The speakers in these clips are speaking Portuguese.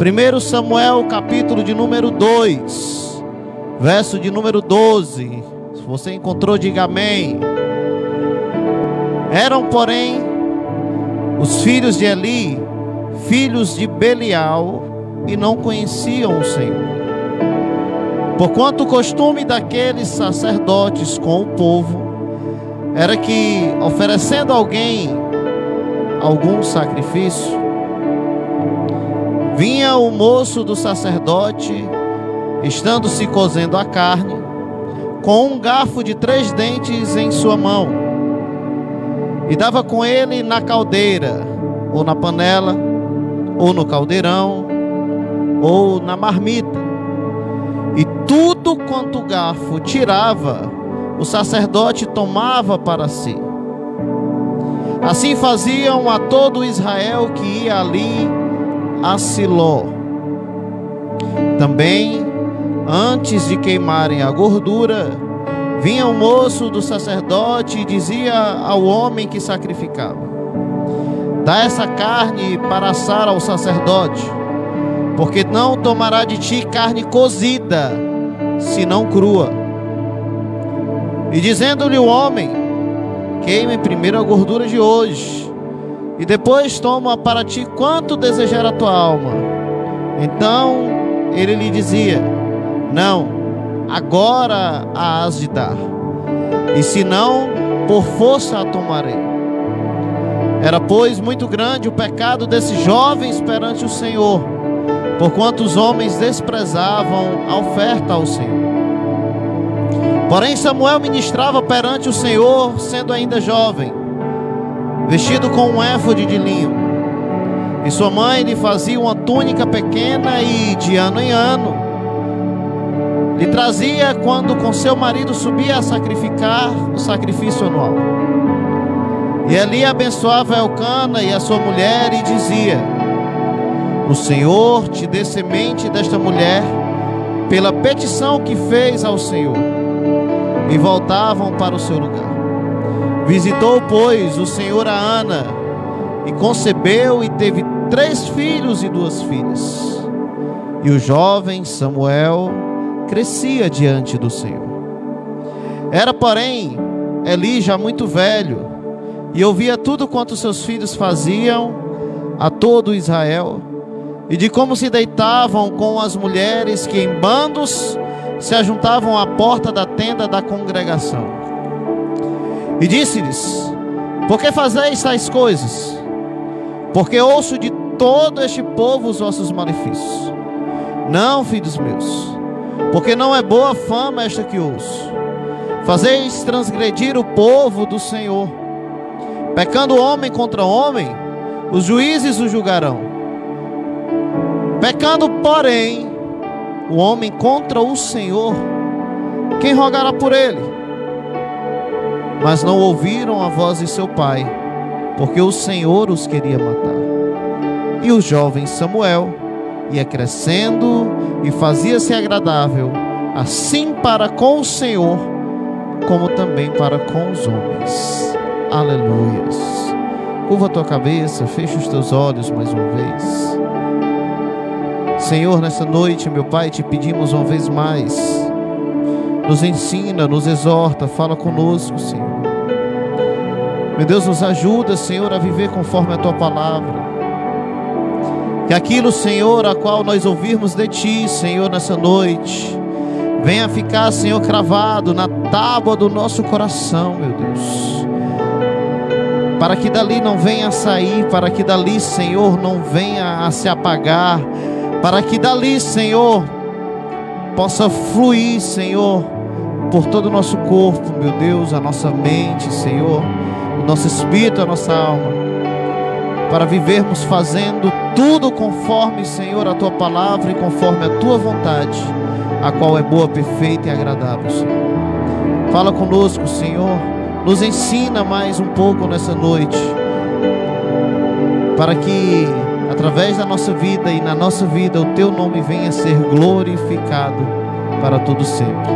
1 Samuel, capítulo de número 2, verso de número 12. Se você encontrou, diga amém. Eram, porém, os filhos de Eli, filhos de Belial, e não conheciam o Senhor. Porquanto o costume daqueles sacerdotes com o povo era que, oferecendo a alguém algum sacrifício, vinha o moço do sacerdote, estando se cozendo a carne, com um garfo de 3 dentes em sua mão, e dava com ele na caldeira, ou na panela, ou no caldeirão, ou na marmita. E tudo quanto o garfo tirava, o sacerdote tomava para si. Assim faziam a todo Israel que ia ali a Siló. Também, antes de queimarem a gordura, vinha o moço do sacerdote e dizia ao homem que sacrificava: dá essa carne para assar ao sacerdote, porque não tomará de ti carne cozida, senão crua. E dizendo-lhe o homem: queime primeiro a gordura de hoje, e depois toma para ti quanto desejar a tua alma. Então ele lhe dizia: não, agora a hás de dar, e se não, por força a tomarei. Era, pois, muito grande o pecado desses jovens perante o Senhor, porquanto os homens desprezavam a oferta ao Senhor. Porém Samuel ministrava perante o Senhor, sendo ainda jovem, vestido com um éfode de linho, e sua mãe lhe fazia uma túnica pequena, e de ano em ano lhe trazia quando com seu marido subia a sacrificar o sacrifício anual. E ali abençoava Elcana e a sua mulher, e dizia: o Senhor te dê semente desta mulher, pela petição que fez ao Senhor. E voltavam para o seu lugar. Visitou, pois, o Senhor a Ana, e concebeu, e teve 3 filhos e 2 filhas. E o jovem Samuel crescia diante do Senhor. Era, porém, Eli já muito velho, e ouvia tudo quanto seus filhos faziam a todo Israel, e de como se deitavam com as mulheres que em bandos se ajuntavam à porta da tenda da congregação. E disse-lhes: por que fazeis tais coisas? Porque ouço de todo este povo os vossos malefícios. Não, filhos meus, porque não é boa fama esta que ouço. Fazeis transgredir o povo do Senhor. Pecando homem contra homem, os juízes o julgarão. Pecando, porém, o homem contra o Senhor, quem rogará por ele? Mas não ouviram a voz de seu pai, porque o Senhor os queria matar. E o jovem Samuel ia crescendo e fazia-se agradável, assim para com o Senhor, como também para com os homens. Aleluias. Curva a tua cabeça, fecha os teus olhos mais uma vez. Senhor, nessa noite, meu Pai, te pedimos uma vez mais, nos ensina, nos exorta, fala conosco, Senhor. Meu Deus, nos ajuda, Senhor, a viver conforme a tua palavra. Que aquilo, Senhor, a qual nós ouvirmos de ti, Senhor, nessa noite, venha ficar, Senhor, cravado na tábua do nosso coração, meu Deus. Para que dali não venha a sair, para que dali, Senhor, não venha a se apagar, para que dali, Senhor, possa fluir, Senhor, por todo o nosso corpo, meu Deus, a nossa mente, Senhor, o nosso espírito, a nossa alma, para vivermos fazendo tudo conforme, Senhor, a tua palavra e conforme a tua vontade, a qual é boa, perfeita e agradável, Senhor. Fala conosco, Senhor, nos ensina mais um pouco nessa noite, para que através da nossa vida e na nossa vida o teu nome venha a ser glorificado para todo sempre.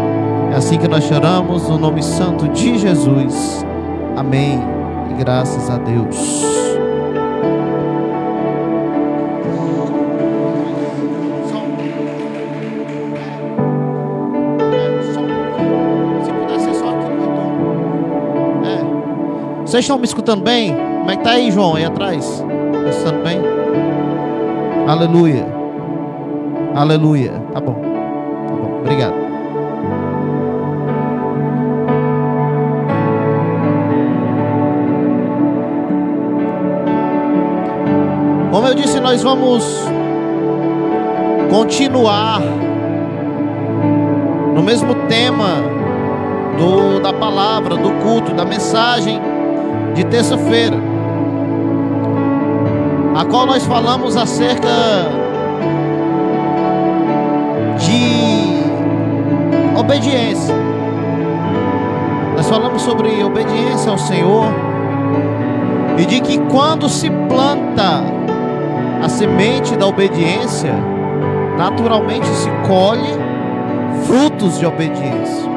É assim que nós choramos, no nome santo de Jesus. Amém. E graças a Deus. Vocês estão me escutando bem? Como é que tá aí, João, aí atrás? Tá escutando bem? Aleluia. Aleluia. Tá bom. Tá bom. Obrigado. Como eu disse, nós vamos continuar no mesmo tema da palavra, do culto, da mensagem de terça-feira, a qual nós falamos acerca de obediência. Nós falamos sobre obediência ao Senhor e de que quando se planta a semente da obediência, naturalmente se colhe frutos de obediência.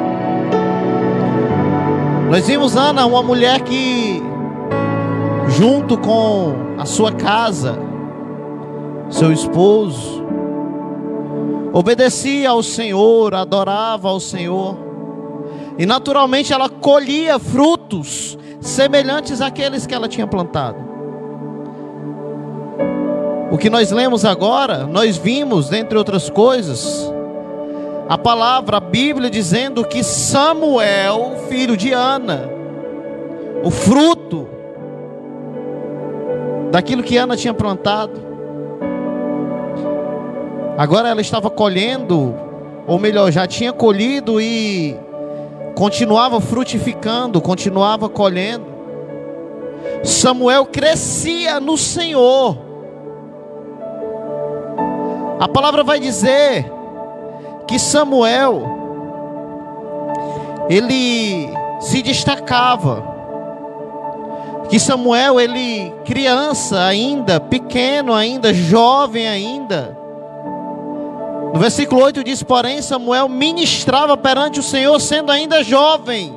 Nós vimos Ana, uma mulher que, junto com a sua casa, seu esposo, obedecia ao Senhor, adorava ao Senhor, e naturalmente ela colhia frutos semelhantes àqueles que ela tinha plantado. O que nós lemos agora, nós vimos, dentre outras coisas, a palavra, a Bíblia dizendo que Samuel, filho de Ana, o fruto daquilo que Ana tinha plantado, agora ela estava colhendo, ou melhor, já tinha colhido e continuava frutificando, continuava colhendo. Samuel crescia no Senhor. A palavra vai dizer que Samuel, ele se destacava, que Samuel, ele criança ainda, pequeno ainda, jovem ainda. No versículo 8 diz: porém Samuel ministrava perante o Senhor sendo ainda jovem.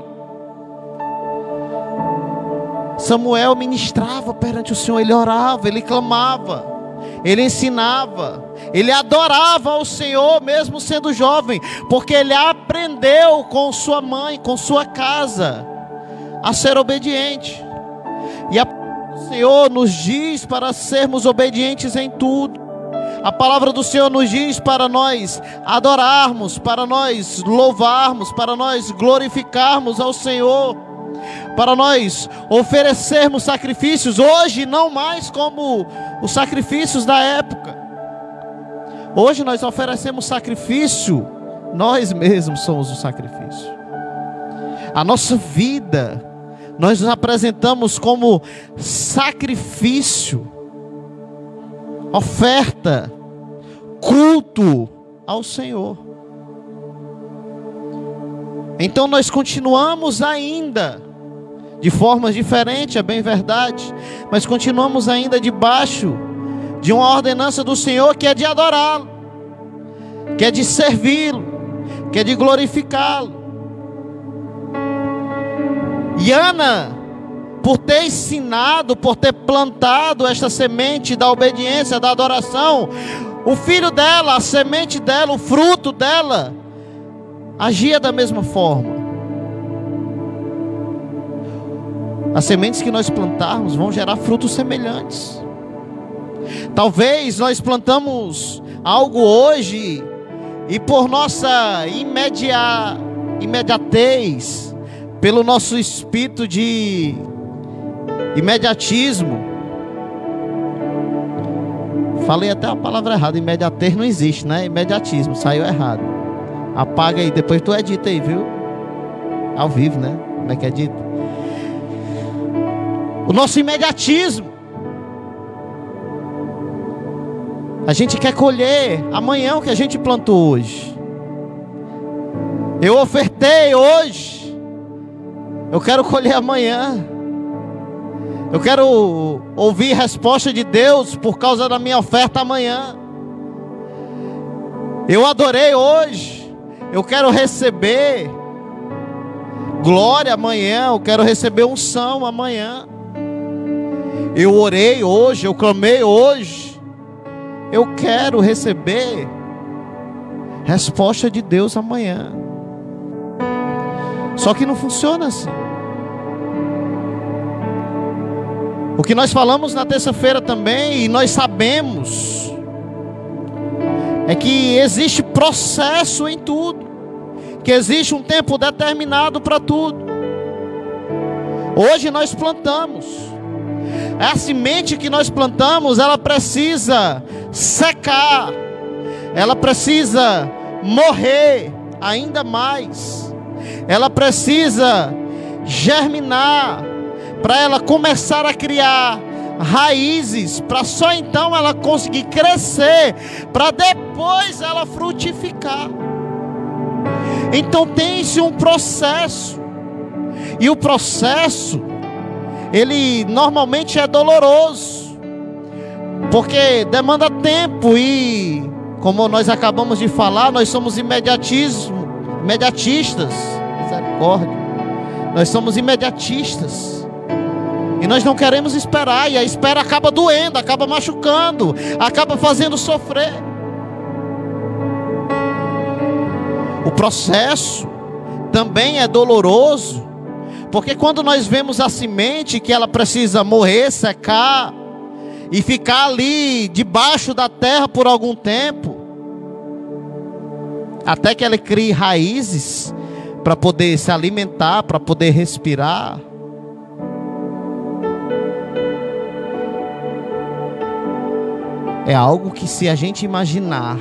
Samuel ministrava perante o Senhor, ele orava, ele clamava, ele ensinava, ele adorava ao Senhor mesmo sendo jovem, porque ele aprendeu com sua mãe, com sua casa, a ser obediente. E a palavra do Senhor nos diz para sermos obedientes em tudo. A palavra do Senhor nos diz para nós adorarmos, para nós louvarmos, para nós glorificarmos ao Senhor, para nós oferecermos sacrifícios, hoje não mais como os sacrifícios da época. Hoje nós oferecemos sacrifício, nós mesmos somos o sacrifício. A nossa vida, nós nos apresentamos como sacrifício, oferta, culto ao Senhor. Então nós continuamos ainda, de formas diferentes, é bem verdade, mas continuamos ainda debaixo de uma ordenança do Senhor, que é de adorá-lo, que é de servi-lo, que é de glorificá-lo. E Ana, por ter ensinado, por ter plantado esta semente da obediência, da adoração, o filho dela, a semente dela, o fruto dela, agia da mesma forma. As sementes que nós plantarmos vão gerar frutos semelhantes. Talvez nós plantamos algo hoje e por nossa imediatez, pelo nosso espírito de imediatismo, falei até a palavra errada, imediatez não existe, né? Imediatismo, saiu errado. Apaga aí, depois tu edita aí, viu? Ao vivo, né? Como é que edita? O nosso imediatismo, a gente quer colher amanhã o que a gente plantou hoje. Eu ofertei hoje, eu quero colher amanhã. Eu quero ouvir resposta de Deus por causa da minha oferta amanhã. Eu adorei hoje, eu quero receber glória amanhã, eu quero receber unção amanhã. Eu orei hoje, eu clamei hoje, eu quero receber resposta de Deus amanhã. Só que não funciona assim. O que nós falamos na terça-feira também, e nós sabemos, é que existe processo em tudo, que existe um tempo determinado para tudo. Hoje nós plantamos, a semente que nós plantamos, ela precisa secar, ela precisa morrer ainda mais, ela precisa germinar, para ela começar a criar raízes, para só então ela conseguir crescer, para depois ela frutificar. Então tem-se um processo, e o processo, ele normalmente é doloroso, porque demanda tempo, e como nós acabamos de falar, nós somos imediatistas, misericórdia, nós somos imediatistas, e nós não queremos esperar, e a espera acaba doendo, acaba machucando, acaba fazendo sofrer. O processo também é doloroso, porque quando nós vemos a semente que ela precisa morrer, secar e ficar ali debaixo da terra por algum tempo, até que ela crie raízes para poder se alimentar, para poder respirar. É algo que, se a gente imaginar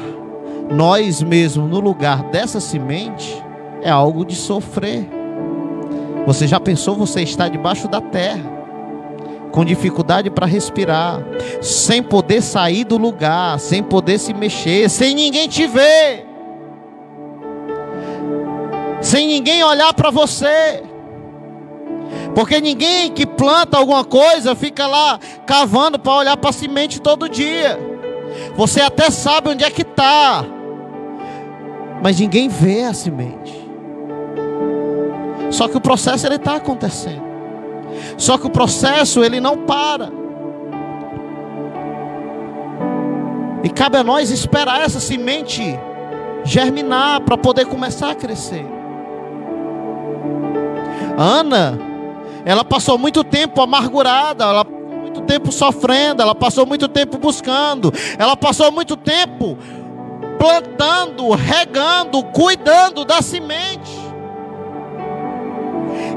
nós mesmos no lugar dessa semente, é algo de sofrer. Você já pensou, você está debaixo da terra, com dificuldade para respirar, sem poder sair do lugar, sem poder se mexer, sem ninguém te ver, sem ninguém olhar para você, porque ninguém que planta alguma coisa fica lá cavando para olhar para a semente todo dia. Você até sabe onde é que está, mas ninguém vê a semente. Só que o processo ele está acontecendo. Só que o processo ele não para. E cabe a nós esperar essa semente germinar para poder começar a crescer. Ana, ela passou muito tempo amargurada, ela passou muito tempo sofrendo, ela passou muito tempo buscando, ela passou muito tempo plantando, regando, cuidando da semente.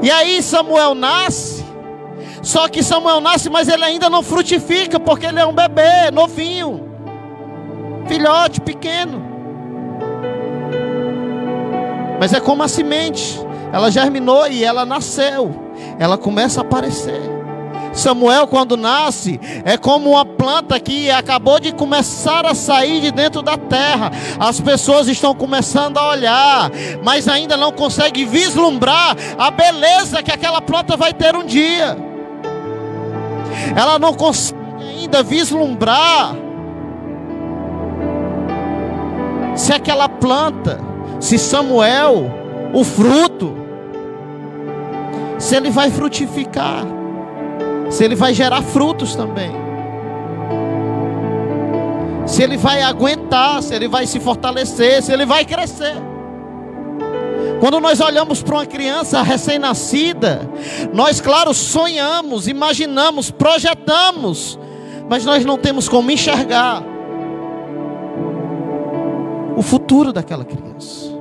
E aí Samuel nasce, só que Samuel nasce, mas ele ainda não frutifica, porque ele é um bebê, novinho, filhote, pequeno. Mas é como a semente, ela germinou e ela nasceu, ela começa a aparecer. Samuel, quando nasce, é como uma planta que acabou de começar a sair de dentro da terra. As pessoas estão começando a olhar, mas ainda não conseguem vislumbrar a beleza que aquela planta vai ter um dia. Ela não consegue ainda vislumbrar se aquela planta, se Samuel, o fruto, se ele vai frutificar, se ele vai gerar frutos também, se ele vai aguentar, se ele vai se fortalecer, se ele vai crescer. Quando nós olhamos para uma criança recém-nascida, nós, claro, sonhamos, imaginamos, projetamos, mas nós não temos como enxergar o futuro daquela criança.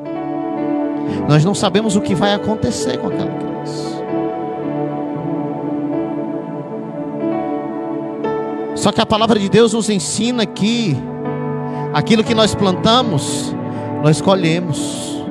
Nós não sabemos o que vai acontecer com aquela criança. Só que a palavra de Deus nos ensina que aquilo que nós plantamos, nós colhemos.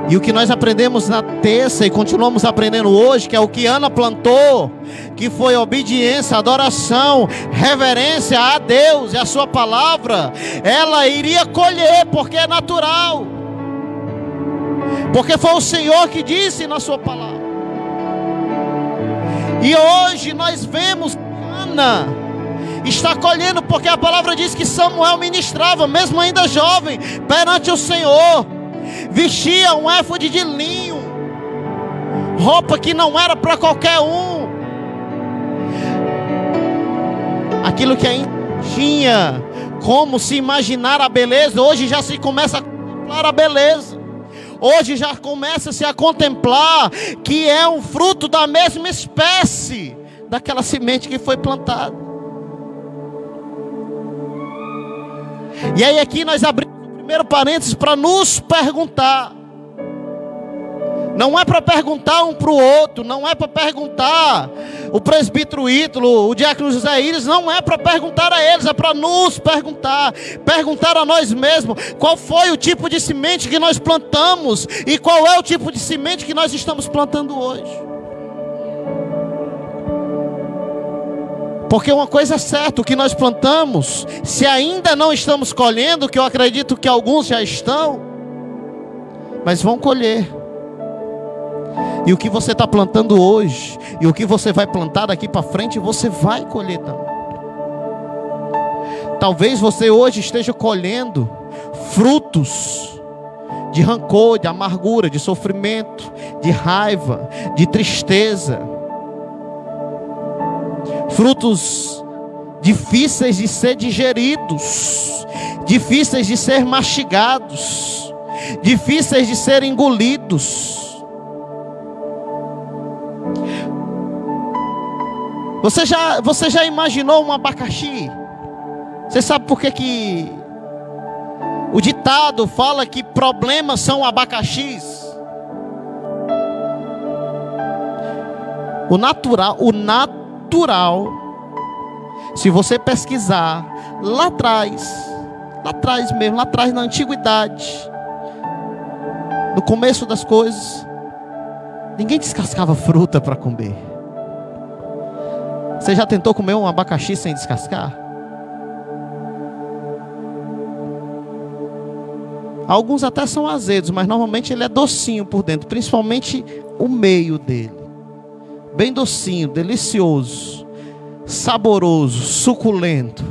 E o que nós aprendemos na terça e continuamos aprendendo hoje, que é o que Ana plantou, que foi obediência, adoração, reverência a Deus e a sua palavra, ela iria colher, porque é natural, porque foi o Senhor que disse na sua palavra. E hoje nós vemos que Ana está colhendo, porque a palavra diz que Samuel ministrava, mesmo ainda jovem, perante o Senhor, vestia um éfode de linho, roupa que não era para qualquer um, aquilo que ainda tinha como se imaginar a beleza, hoje já se começa a contemplar a beleza. hoje já começa-se a contemplar que é um fruto da mesma espécie daquela semente que foi plantada. E aí aqui nós abrimos o primeiro parênteses para nos perguntar. Não é para perguntar um para o outro, não é para perguntar o presbítero Ítalo, o diácono José Iris, não é para perguntar a eles, é para nos perguntar a nós mesmos, qual foi o tipo de semente que nós plantamos e qual é o tipo de semente que nós estamos plantando hoje. Porque uma coisa é certa, o que nós plantamos, se ainda não estamos colhendo, que eu acredito que alguns já estão, mas vão colher. E o que você está plantando hoje, e o que você vai plantar daqui para frente, você vai colher também. Talvez você hoje esteja colhendo frutos de rancor, de amargura, de sofrimento, de raiva, de tristeza. Frutos difíceis de ser digeridos, difíceis de ser mastigados, difíceis de ser engolidos. Você já imaginou um abacaxi? Você sabe por que o ditado fala que problemas são abacaxis? O natural, se você pesquisar lá atrás mesmo, lá atrás na antiguidade, no começo das coisas, ninguém descascava fruta para comer. Você já tentou comer um abacaxi sem descascar? Alguns até são azedos, mas normalmente ele é docinho por dentro, principalmente o meio dele. Bem docinho, delicioso, saboroso, suculento.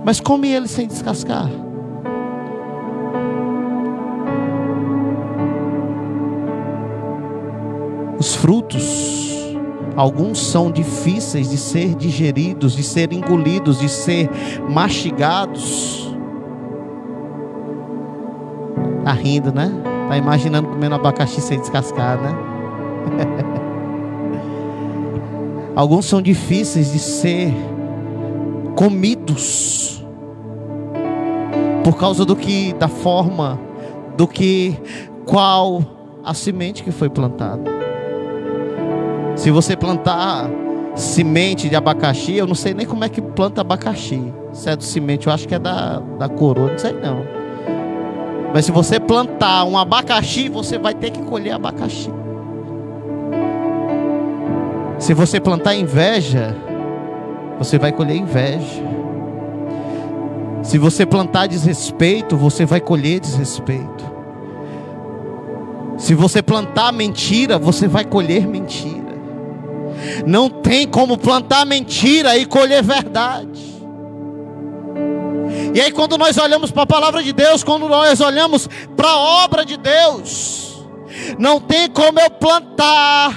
Mas come ele sem descascar. Os frutos, alguns são difíceis de ser digeridos, de ser engolidos, de ser mastigados. Tá rindo, né? Tá imaginando comendo abacaxi sem descascar, né? Alguns são difíceis de ser comidos por causa da forma, qual a semente que foi plantada. Se você plantar semente de abacaxi, eu não sei nem como é que planta abacaxi. Se é do semente, eu acho que é da coroa, não sei não. Mas se você plantar um abacaxi, você vai ter que colher abacaxi. Se você plantar inveja, você vai colher inveja. Se você plantar desrespeito, você vai colher desrespeito. Se você plantar mentira, você vai colher mentira. Não tem como plantar mentira e colher verdade. E aí quando nós olhamos para a palavra de Deus, quando nós olhamos para a obra de Deus, não tem como eu plantar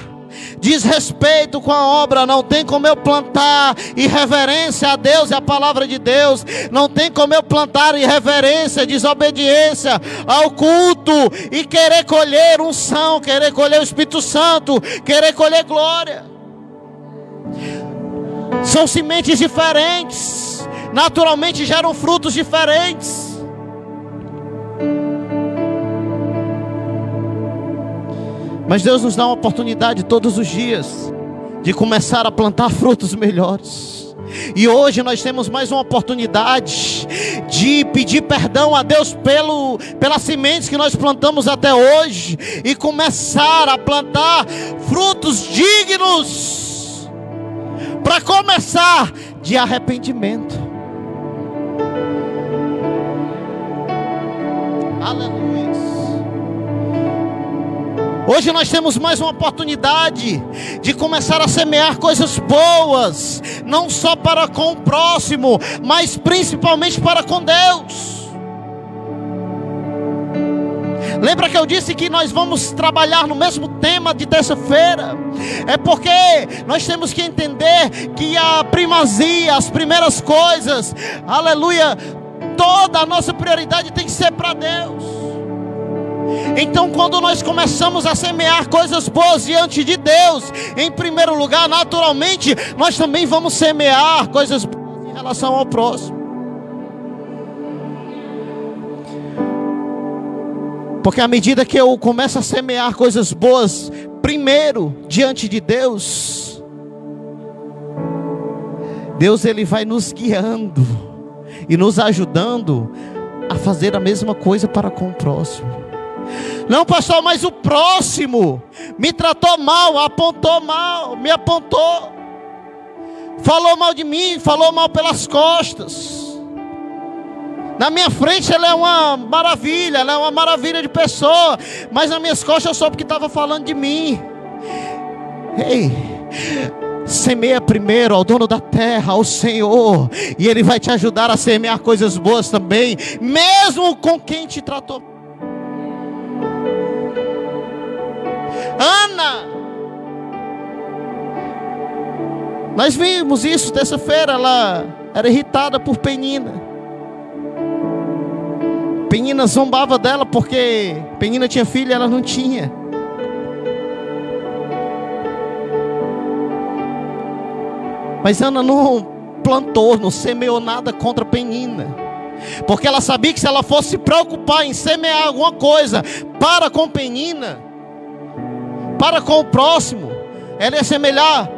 desrespeito com a obra, não tem como eu plantar irreverência a Deus e a palavra de Deus, não tem como eu plantar irreverência, desobediência ao culto e querer colher unção, querer colher o Espírito Santo, querer colher glória. São sementes diferentes, naturalmente geram frutos diferentes. Mas Deus nos dá uma oportunidade todos os dias de começar a plantar frutos melhores. E hoje nós temos mais uma oportunidade de pedir perdão a Deus pelas sementes que nós plantamos até hoje e começar a plantar frutos dignos, para começar de arrependimento. Aleluia. Hoje nós temos mais uma oportunidade de começar a semear coisas boas, não só para com o próximo, mas principalmente para com Deus. Lembra que eu disse que nós vamos trabalhar no mesmo tema de terça-feira? É porque nós temos que entender que a primazia, as primeiras coisas, aleluia, toda a nossa prioridade tem que ser para Deus. Então, quando nós começamos a semear coisas boas diante de Deus, em primeiro lugar, naturalmente, nós também vamos semear coisas boas em relação ao próximo. Porque à medida que eu começo a semear coisas boas, primeiro, diante de Deus, Deus ele vai nos guiando e nos ajudando a fazer a mesma coisa para com o próximo. Não, pastor, mas o próximo me tratou mal, apontou mal, me apontou, falou mal de mim, falou mal pelas costas. Na minha frente ela é uma maravilha de pessoa, mas nas minhas costas eu soube que estava falando de mim. Ei, semeia primeiro ao dono da terra, ao Senhor, e Ele vai te ajudar a semear coisas boas também, mesmo com quem te tratou. Ana, nós vimos isso terça-feira, ela era irritada por Penina. Penina zombava dela porque Penina tinha filho e ela não tinha. Mas Ana não plantou, não semeou nada contra Penina, porque ela sabia que se ela fosse se preocupar em semear alguma coisa para com Penina, para com o próximo, ela ia semear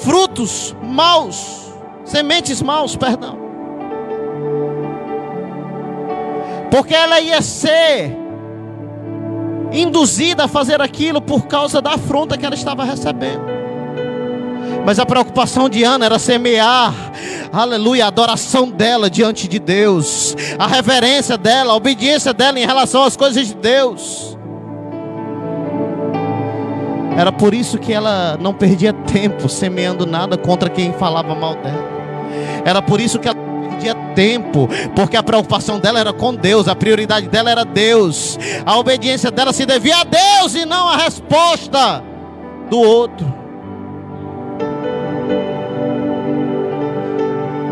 frutos maus, sementes maus, perdão. Porque ela ia ser induzida a fazer aquilo por causa da afronta que ela estava recebendo. Mas a preocupação de Ana era semear, aleluia, a adoração dela diante de Deus, a reverência dela, a obediência dela em relação às coisas de Deus. Era por isso que ela não perdia tempo semeando nada contra quem falava mal dela. Era por isso que ela perdia tempo, porque a preocupação dela era com Deus, a prioridade dela era Deus, a obediência dela se devia a Deus e não a resposta do outro.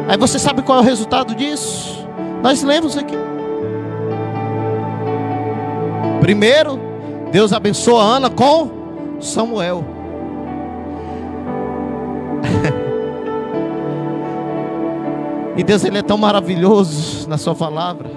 Aí você sabe qual é o resultado disso? Nós lemos aqui. Primeiro, Deus abençoa Ana com Samuel. E Deus ele é tão maravilhoso na sua palavra,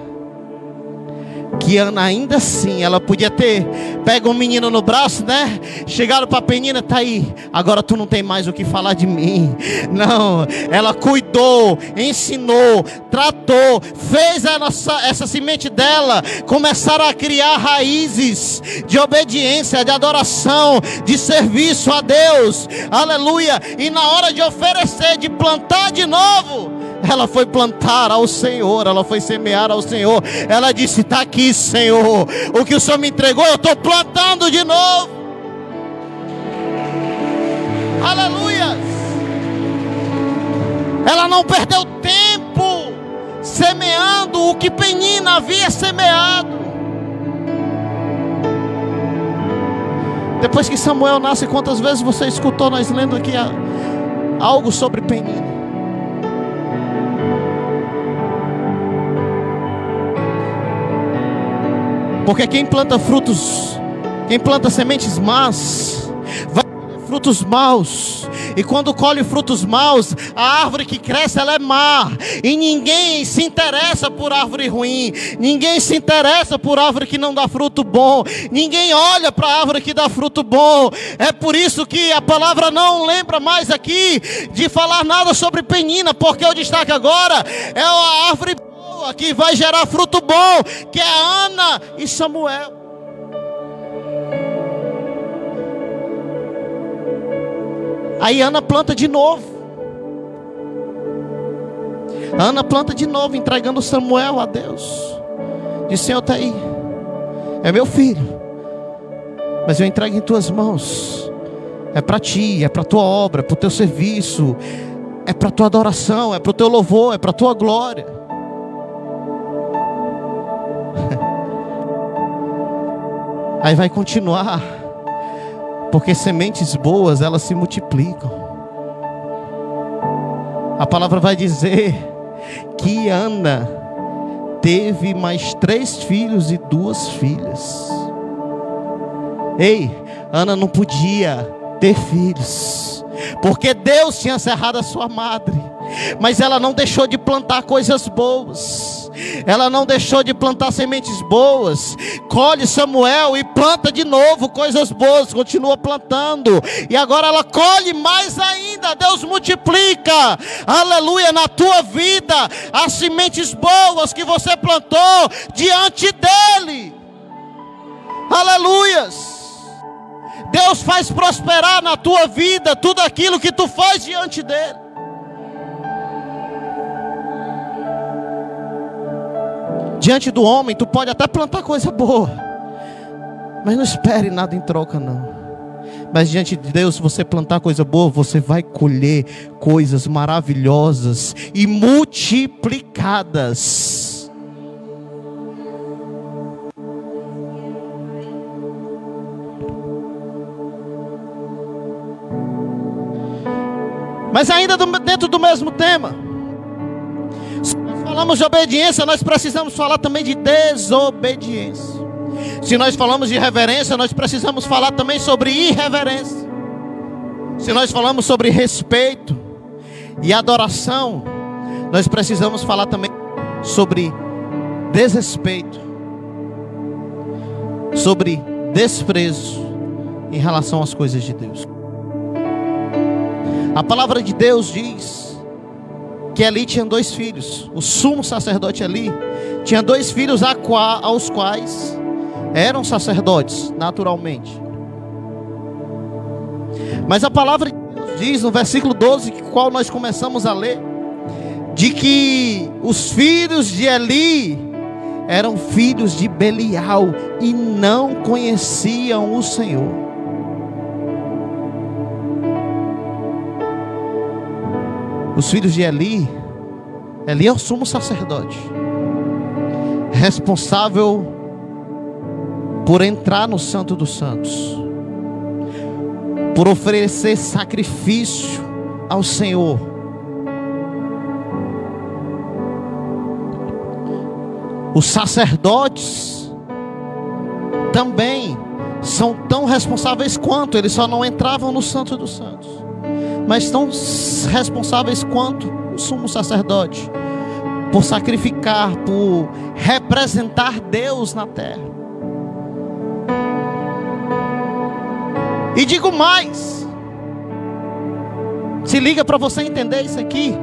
que Ana ainda assim, ela podia ter pego um menino no braço, né? Chegaram para a Penina, tá aí, agora tu não tem mais o que falar de mim. Não, ela cuidou, ensinou, tratou, fez essa semente dela começar a criar raízes de obediência, de adoração, de serviço a Deus, aleluia. E na hora de oferecer, de plantar de novo, ela foi plantar ao Senhor, ela foi semear ao Senhor. Ela disse: está aqui, Senhor, o que o Senhor me entregou, eu estou plantando de novo. Aleluia. Ela não perdeu tempo semeando o que Penina havia semeado. Depois que Samuel nasce, quantas vezes você escutou nós lendo aqui algo sobre Penina? Porque quem planta frutos, quem planta sementes más, vai colher frutos maus. E quando colhe frutos maus, a árvore que cresce, ela é má. E ninguém se interessa por árvore ruim. Ninguém se interessa por árvore que não dá fruto bom. Ninguém olha para a árvore que dá fruto bom. É por isso que a palavra não lembra mais aqui de falar nada sobre Penina, porque o destaque agora é a árvore que vai gerar fruto bom, que é Ana e Samuel. Aí Ana planta de novo. Ana planta de novo, entregando Samuel a Deus. Diz: Senhor, está aí, é meu filho, mas eu entrego em tuas mãos. É para ti, é para tua obra, é para o teu serviço, é para tua adoração, é para o teu louvor, é para tua glória. Aí vai continuar, porque sementes boas, elas se multiplicam. A palavra vai dizer que Ana teve mais 3 filhos e 2 filhas. Ei, Ana não podia ter filhos, porque Deus tinha cerrado a sua madre. Mas ela não deixou de plantar coisas boas. Ela não deixou de plantar sementes boas. Colhe Samuel e planta de novo coisas boas. Continua plantando. E agora ela colhe mais ainda. Deus multiplica, aleluia, na tua vida as sementes boas que você plantou diante dele. Aleluias. Deus faz prosperar na tua vida tudo aquilo que tu faz diante dele. Diante do homem, tu pode até plantar coisa boa, mas não espere nada em troca, não. Mas diante de Deus, se você plantar coisa boa, você vai colher coisas maravilhosas e multiplicadas. Mas ainda dentro do mesmo tema, se nós falamos de obediência, nós precisamos falar também de desobediência. Se nós falamos de reverência, nós precisamos falar também sobre irreverência. Se nós falamos sobre respeito e adoração, nós precisamos falar também sobre desrespeito, sobre desprezo em relação às coisas de Deus. A palavra de Deus diz que Eli tinha 2 filhos. O sumo sacerdote Eli tinha 2 filhos aos quais eram sacerdotes naturalmente. Mas a palavra de Deus diz no versículo 12, que qual nós começamos a ler, de que os filhos de Eli eram filhos de Belial e não conheciam o Senhor. Os filhos de Eli é o sumo sacerdote, responsável por entrar no Santo dos Santos, por oferecer sacrifício ao Senhor. Os sacerdotes também são tão responsáveis quanto, eles só não entravam no Santo dos Santos, mas tão responsáveis quanto o sumo sacerdote, por sacrificar, por representar Deus na terra. E digo mais, se liga para você entender isso aqui,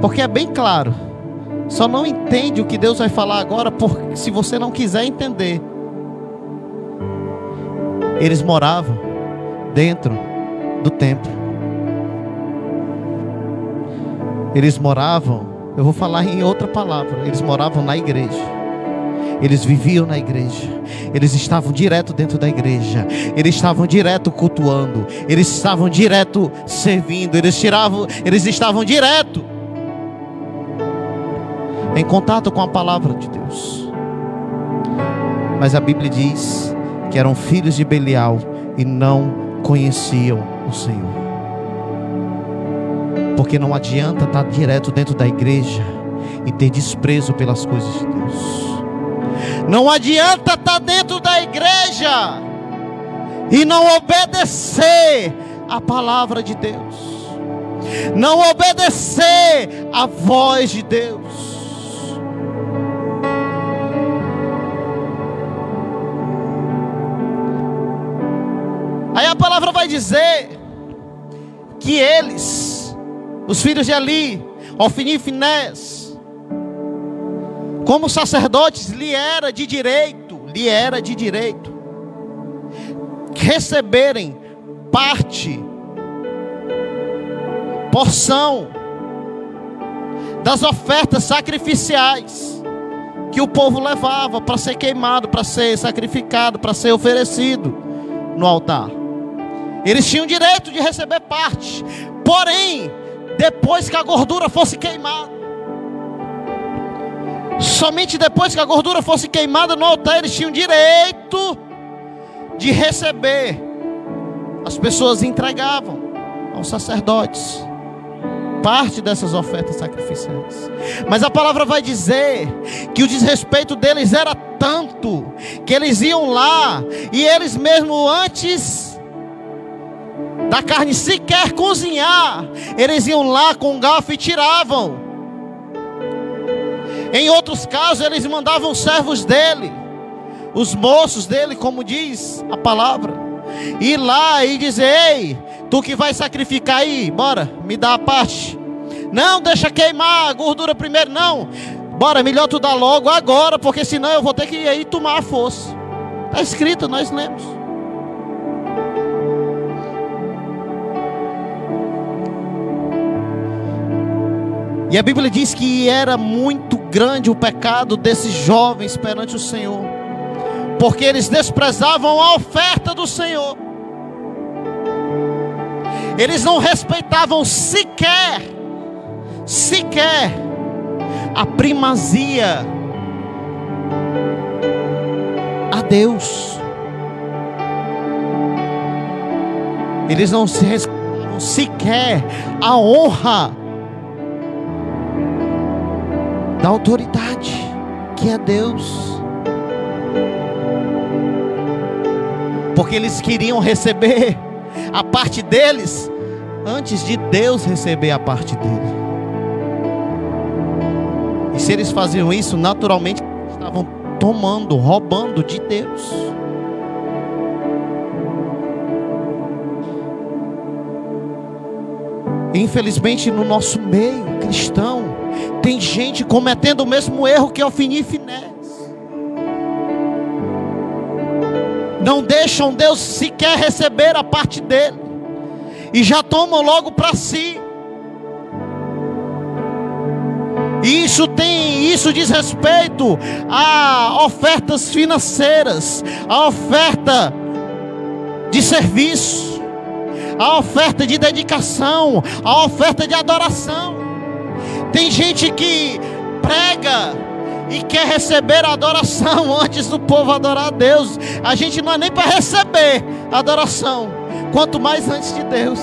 porque é bem claro. Só não entende o que Deus vai falar agora se você não quiser entender. Eles moravam dentro do templo. Eles moravam, eu vou falar em outra palavra, eles moravam na igreja. Eles viviam na igreja. Eles estavam direto dentro da igreja. Eles estavam direto cultuando. Eles estavam direto servindo. Eles estavam direto em contato com a palavra de Deus. Mas a Bíblia diz que eram filhos de Belial e não conheciam o Senhor. Porque não adianta estar direto dentro da igreja e ter desprezo pelas coisas de Deus. Não adianta estar dentro da igreja e não obedecer a palavra de Deus, não obedecer a voz de Deus. Aí a palavra vai dizer que eles, os filhos de Eli, Ofni e Finés, como sacerdotes, lhe era de direito receberem parte, porção das ofertas sacrificiais que o povo levava para ser queimado, para ser sacrificado, para ser oferecido no altar. Eles tinham direito de receber parte, porém, depois que a gordura fosse queimada, somente depois que a gordura fosse queimada no altar, eles tinham direito de receber. As pessoas entregavam aos sacerdotes. parte dessas ofertas sacrificiais. Mas a palavra vai dizer que o desrespeito deles era tanto, que eles iam lá, e eles mesmo antes da carne sequer cozinhar, eles iam lá com um garfo e tiravam. Em outros casos, eles mandavam servos dele, os moços dele, como diz a palavra, ir lá e dizer: ei, tu que vai sacrificar aí, bora, me dá a parte. Não, deixa queimar a gordura primeiro, não. Bora, melhor tu dar logo agora, porque senão eu vou ter que ir aí tomar a força. Está escrito, nós lemos. E a Bíblia diz que era muito grande o pecado desses jovens perante o Senhor, porque eles desprezavam a oferta do Senhor. Eles não respeitavam sequer a primazia a Deus. Eles não se respeitavam sequer a honra da autoridade que é Deus, porque eles queriam receber a parte deles antes de Deus receber a parte dele. E se eles faziam isso, naturalmente estavam tomando, roubando de Deus. Infelizmente, no nosso meio cristão, tem gente cometendo o mesmo erro que Ofni e Finéias. Não deixam Deus sequer receber a parte dele, e já tomam logo para si. Isso diz respeito a ofertas financeiras, a oferta de serviço, a oferta de dedicação, a oferta de adoração. Tem gente que prega e quer receber a adoração antes do povo adorar a Deus. A gente não é nem para receber a adoração, quanto mais antes de Deus.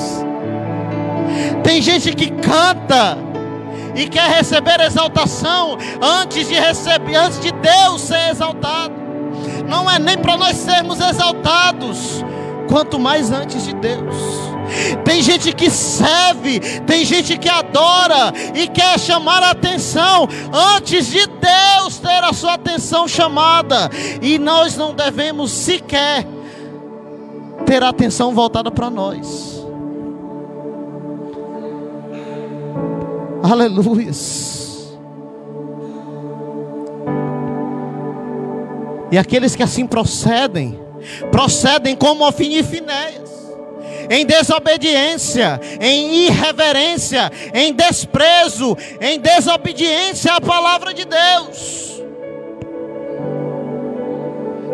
Tem gente que canta e quer receber exaltação antes de Deus ser exaltado. Não é nem para nós sermos exaltados, quanto mais antes de Deus. Tem gente que serve, tem gente que adora e quer chamar a atenção antes de Deus ter a sua atenção chamada. E nós não devemos sequer ter a atenção voltada para nós. Aleluias. E aqueles que assim procedem como Ofni e Finéias, em desobediência, em irreverência, em desprezo, em desobediência à palavra de Deus.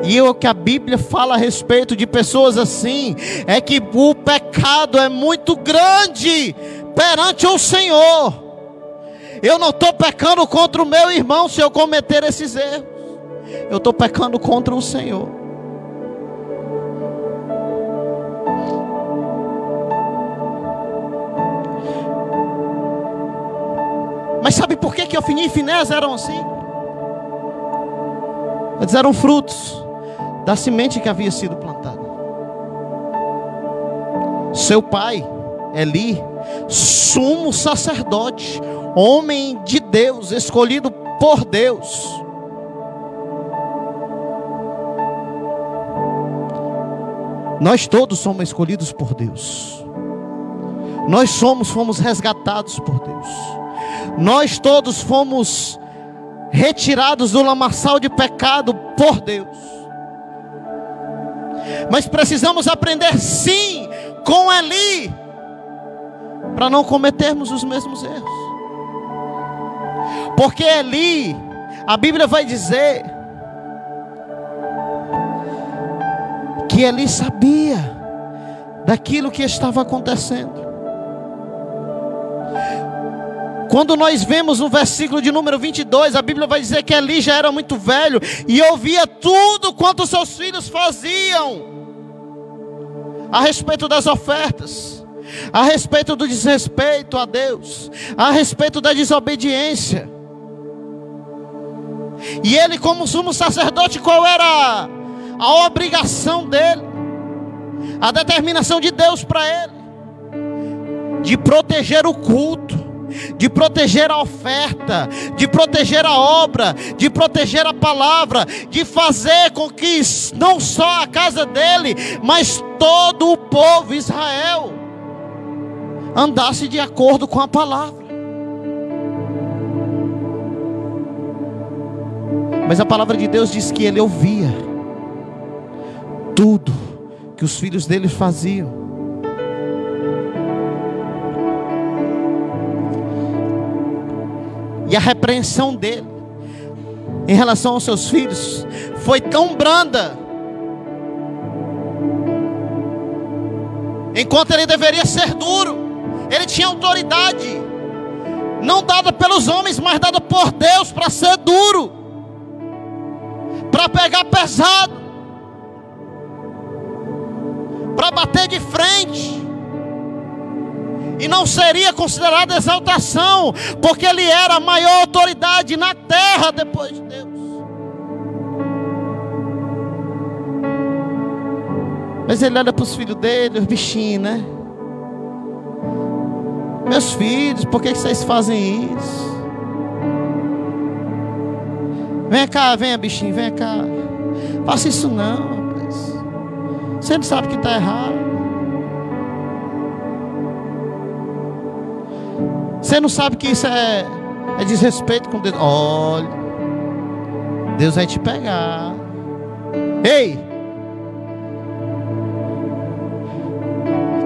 E o que a Bíblia fala a respeito de pessoas assim é que o pecado é muito grande perante o Senhor. Eu não estou pecando contra o meu irmão se eu cometer esses erros. Eu estou pecando contra o Senhor. Mas sabe por que Ofni e Finéias eram assim? Eles eram frutos da semente que havia sido plantada. Seu pai, Eli, sumo sacerdote, homem de Deus, escolhido por Deus, nós todos somos escolhidos por Deus. Nós fomos resgatados por Deus. Nós todos fomos retirados do lamaçal de pecado por Deus. Mas precisamos aprender sim com Eli, para não cometermos os mesmos erros. Porque Eli, a Bíblia vai dizer que Eli sabia daquilo que estava acontecendo. Quando nós vemos no versículo de número 22, a Bíblia vai dizer que Eli já era muito velho e ouvia tudo quanto seus filhos faziam a respeito das ofertas. a respeito do desrespeito a Deus, a respeito da desobediência. E ele, como sumo sacerdote, qual era a obrigação dele? A determinação de Deus para ele? De proteger o culto, de proteger a oferta, de proteger a obra, de proteger a palavra, de fazer com que não só a casa dele, mas todo o povo Israel andasse de acordo com a palavra. Mas a palavra de Deus diz que ele ouvia tudo que os filhos dele faziam. E a repreensão dele em relação aos seus filhos foi tão branda, enquanto ele deveria ser duro. Ele tinha autoridade, não dada pelos homens, mas dada por Deus, para ser duro, para pegar pesado, para bater de frente. E não seria considerado exaltação, porque ele era a maior autoridade na terra depois de Deus. Mas ele olha para os filhos dele, os bichinhos, né? Meus filhos, por que vocês fazem isso? Vem cá, venha bichinho, vem cá. Faça isso não, rapaz. Você não sabe que está errado. Você não sabe que isso é desrespeito com Deus. Olha, Deus vai te pegar. Ei!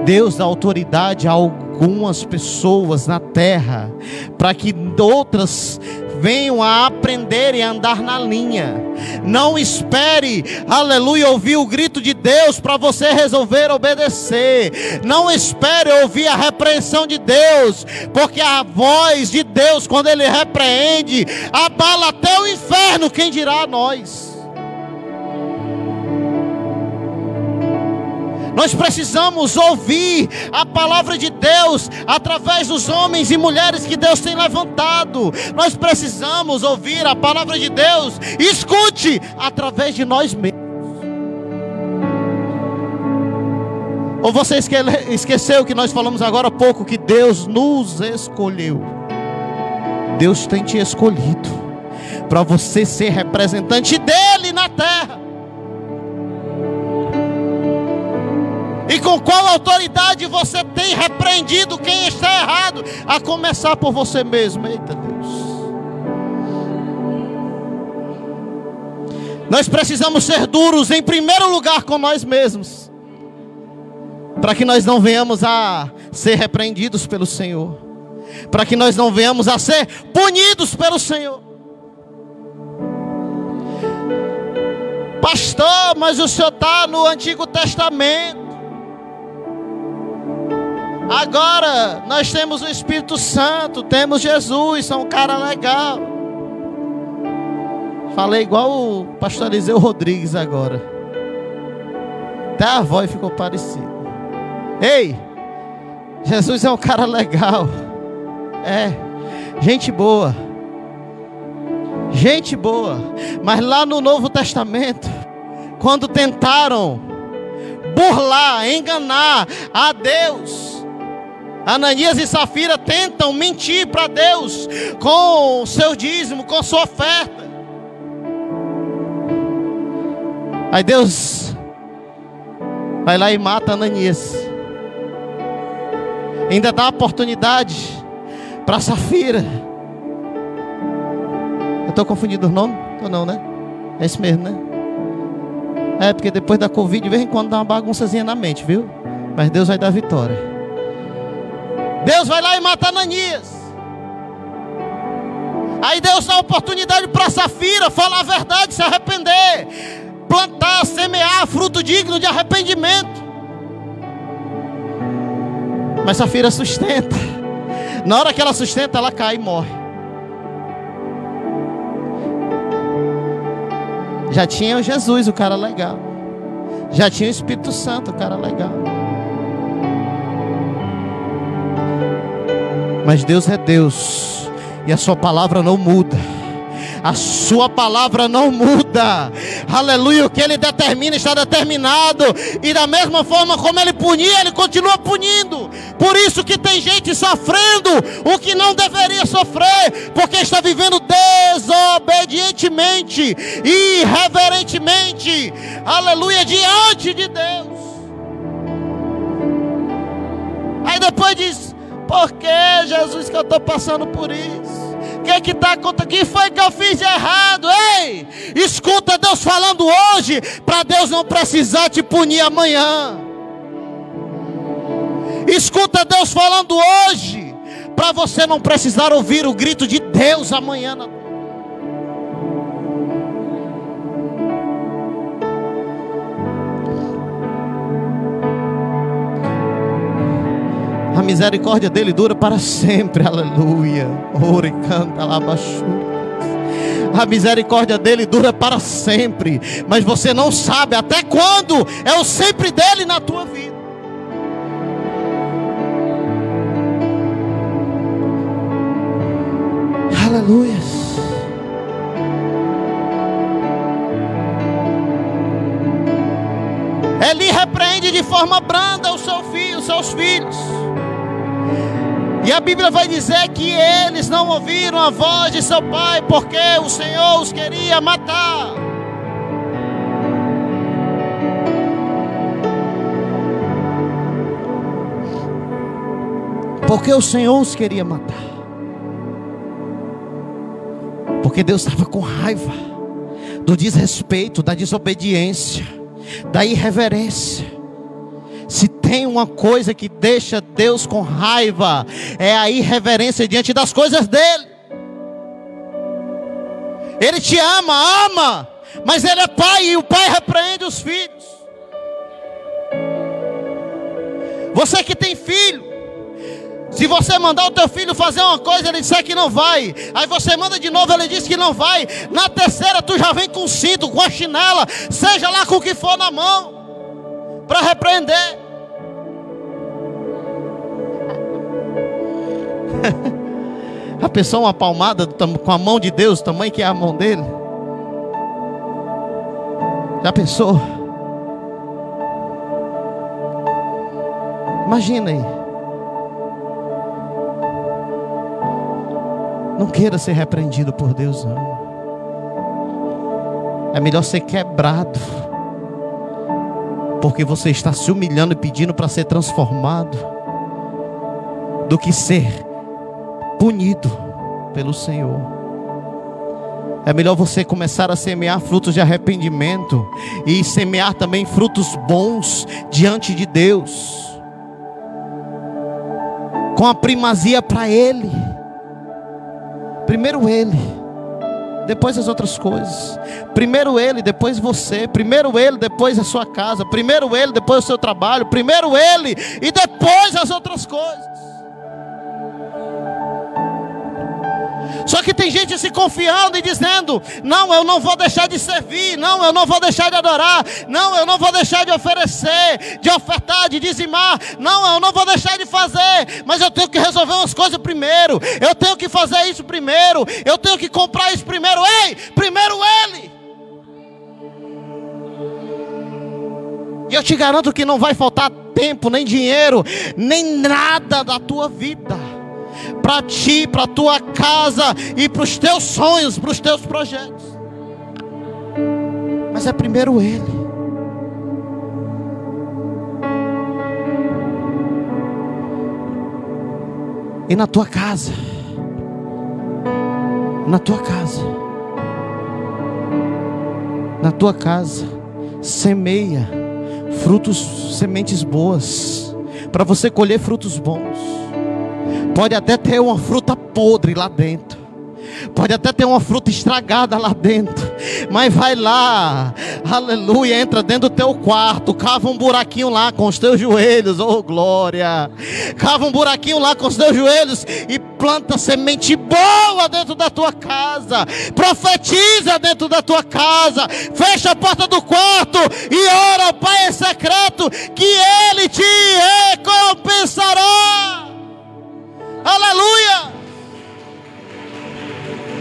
Deus dá autoridade a algumas pessoas na terra, para que outras venham a aprender e a andar na linha. Não espere, aleluia, ouvir o grito de Deus para você resolver obedecer. Não espere ouvir a repreensão de Deus, porque a voz de Deus, quando Ele repreende, abala até o inferno, quem dirá a nós. Nós precisamos ouvir a palavra de Deus através dos homens e mulheres que Deus tem levantado. Nós precisamos ouvir a palavra de Deus. Escute, através de nós mesmos. Ou você esqueceu que nós falamos agora há pouco, que Deus nos escolheu. Deus tem te escolhido para você ser representante dele na terra. E com qual autoridade você tem repreendido quem está errado? A começar por você mesmo. Eita Deus. Nós precisamos ser duros em primeiro lugar com nós mesmos, para que nós não venhamos a ser repreendidos pelo Senhor, para que nós não venhamos a ser punidos pelo Senhor. Pastor, mas o senhor está no Antigo Testamento. Agora nós temos o Espírito Santo, temos Jesus, são um cara legal. Falei igual o pastor Eliseu Rodrigues agora. Até a voz ficou parecida. Ei, Jesus é um cara legal. É, gente boa. Gente boa. Mas lá no Novo Testamento, quando tentaram burlar, enganar a Deus, Ananias e Safira tentam mentir para Deus com o seu dízimo, com sua oferta. Aí Deus vai lá e mata Ananias. Ainda dá oportunidade para Safira. Eu estou confundindo os nomes? Ou não, né? É isso mesmo, né? É porque depois da Covid, de vez em quando dá uma bagunçazinha na mente, viu? Mas Deus vai dar vitória. Deus vai lá e mata Ananias. Aí Deus dá oportunidade para Safira falar a verdade, se arrepender, plantar, semear fruto digno de arrependimento. Mas Safira sustenta. Na hora que ela sustenta, ela cai e morre. Já tinha o Jesus, o cara legal. Já tinha o Espírito Santo, o cara legal. Mas Deus é Deus, e a sua palavra não muda. A sua palavra não muda. Aleluia. O que Ele determina está determinado. E da mesma forma como Ele punia, Ele continua punindo. Por isso que tem gente sofrendo o que não deveria sofrer, porque está vivendo desobedientemente, irreverentemente, aleluia, diante de Deus. Aí depois diz: por que, Jesus, que eu estou passando por isso? O que está acontecendo? O que foi que eu fiz de errado? Ei, escuta Deus falando hoje, para Deus não precisar te punir amanhã. Escuta Deus falando hoje, para você não precisar ouvir o grito de Deus amanhã. A misericórdia dele dura para sempre, aleluia. Ore, canta, labaxu. A misericórdia dele dura para sempre, mas você não sabe até quando é o sempre dele na tua vida. Aleluia. Ele repreende de forma branda o seu filho, os seus filhos. E a Bíblia vai dizer que eles não ouviram a voz de seu pai, porque o Senhor os queria matar. Porque o Senhor os queria matar. Porque Deus estava com raiva do desrespeito, da desobediência, da irreverência. Se tem uma coisa que deixa Deus com raiva, é a irreverência diante das coisas dele. Ele te ama, mas ele é pai, e o pai repreende os filhos. Você que tem filho, se você mandar o teu filho fazer uma coisa, ele disser que não vai, aí você manda de novo, ele diz que não vai, na terceira tu já vem com o cinto, com a chinela, seja lá com o que for na mão, para repreender. A pessoa, uma palmada com a mão de Deus, o tamanho que é a mão dele. Já pensou? Imagina aí. Não queira ser repreendido por Deus, não. É melhor ser quebrado, porque você está se humilhando e pedindo para ser transformado, do que ser punido pelo Senhor. É melhor você começar a semear frutos de arrependimento e semear também frutos bons diante de Deus, com a primazia para Ele. Primeiro Ele, depois as outras coisas. Primeiro Ele, depois você. Primeiro Ele, depois a sua casa. Primeiro Ele, depois o seu trabalho. Primeiro Ele e depois as outras coisas. Só que tem gente se confiando e dizendo: não, eu não vou deixar de servir, não, eu não vou deixar de adorar, não, eu não vou deixar de oferecer, de ofertar, de dizimar, não, eu não vou deixar de fazer, mas eu tenho que resolver umas coisas primeiro, eu tenho que fazer isso primeiro, eu tenho que comprar isso primeiro. Ei, primeiro Ele. E eu te garanto que não vai faltar tempo, nem dinheiro, nem nada da tua vida, para ti, para a tua casa e para os teus sonhos, para os teus projetos. Mas é primeiro Ele. E na tua casa, na tua casa, semeia frutos, sementes boas, para você colher frutos bons. Pode até ter uma fruta podre lá dentro, pode até ter uma fruta estragada lá dentro, mas vai lá, aleluia, entra dentro do teu quarto, cava um buraquinho lá com os teus joelhos, oh glória, cava um buraquinho lá com os teus joelhos e planta semente boa dentro da tua casa, profetiza dentro da tua casa, fecha a porta do quarto e ora ao Pai em secreto, que Ele te recompensará. Aleluia!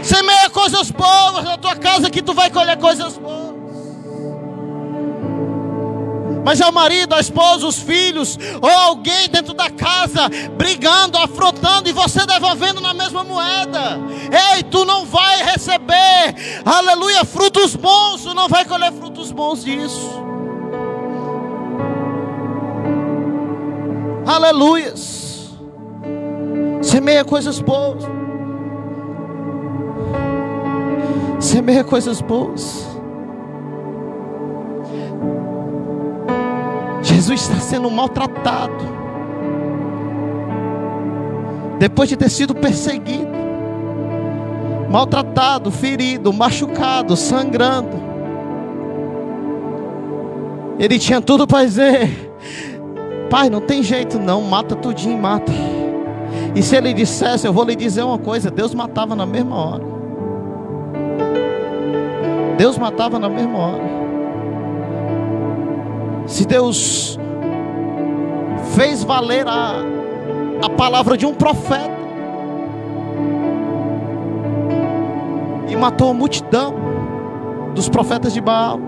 Semeia coisas boas na tua casa, que tu vai colher coisas boas. Mas é o marido, a esposa, os filhos, ou alguém dentro da casa, brigando, afrontando, e você devolvendo na mesma moeda. Ei, tu não vai receber, aleluia, frutos bons, tu não vai colher frutos bons disso. Aleluias. Semeia coisas boas. Semeia coisas boas. Jesus está sendo maltratado, depois de ter sido perseguido, maltratado, ferido, machucado, sangrando. Ele tinha tudo para dizer: Pai, não tem jeito não, mata tudinho, mata. E se ele dissesse, eu vou lhe dizer uma coisa, Deus matava na mesma hora. Deus matava na mesma hora. Se Deus fez valer a palavra de um profeta e matou a multidão dos profetas de Baal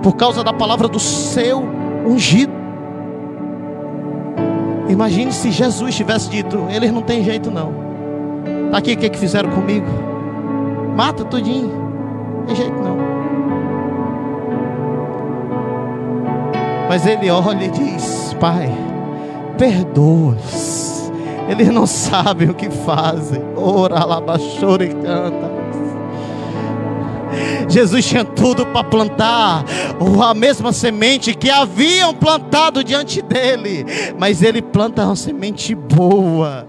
por causa da palavra do seu ungido, imagine se Jesus tivesse dito: eles não tem jeito não, tá aqui, o que fizeram comigo? Mata tudinho, não tem jeito não. Mas ele olha e diz: Pai, perdoa-os, eles não sabem o que fazem. Ora lá, baixou e canta. Jesus tinha tudo para plantar a mesma semente que haviam plantado diante dele, mas ele planta uma semente boa.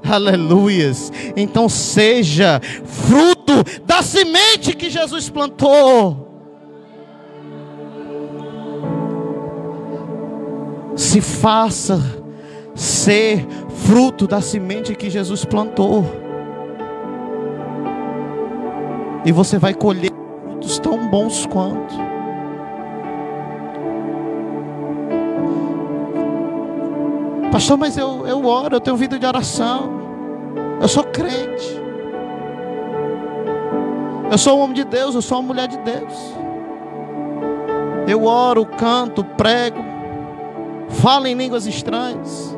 Aleluias. Então seja fruto da semente que Jesus plantou. Se faça ser fruto da semente que Jesus plantou, e você vai colher frutos tão bons quanto. Pastor, mas eu oro, eu tenho vida de oração, eu sou crente, eu sou um homem de Deus, eu sou uma mulher de Deus, eu oro, canto, prego, fala em línguas estranhas.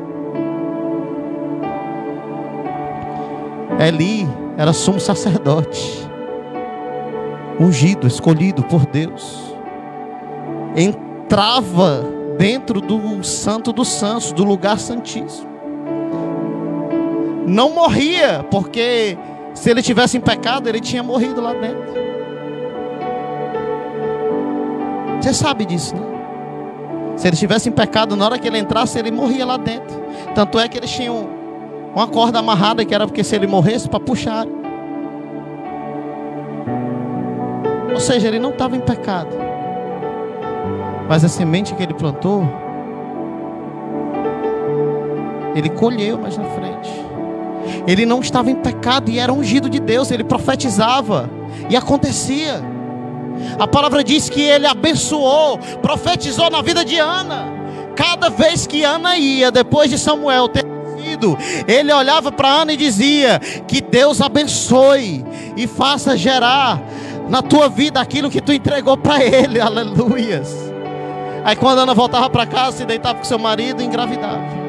Eli era sumo sacerdote, ungido, escolhido por Deus. Entrava dentro do santo dos santos, do lugar santíssimo. Não morria, porque se ele tivesse em pecado, ele tinha morrido lá dentro. Você sabe disso, né? Se ele estivesse em pecado, na hora que ele entrasse, ele morria lá dentro. Tanto é que eles tinham uma corda amarrada, que era porque se ele morresse, para puxar. Ou seja, ele não estava em pecado, mas a semente que ele plantou, ele colheu mais na frente. Ele não estava em pecado e era ungido de Deus. Ele profetizava e acontecia. A palavra diz que ele abençoou, profetizou na vida de Ana. Cada vez que Ana ia, depois de Samuel ter nascido, ele olhava para Ana e dizia: que Deus abençoe e faça gerar na tua vida aquilo que tu entregou para ele. Aleluias. Aí quando Ana voltava para casa, se deitava com seu marido e engravidava.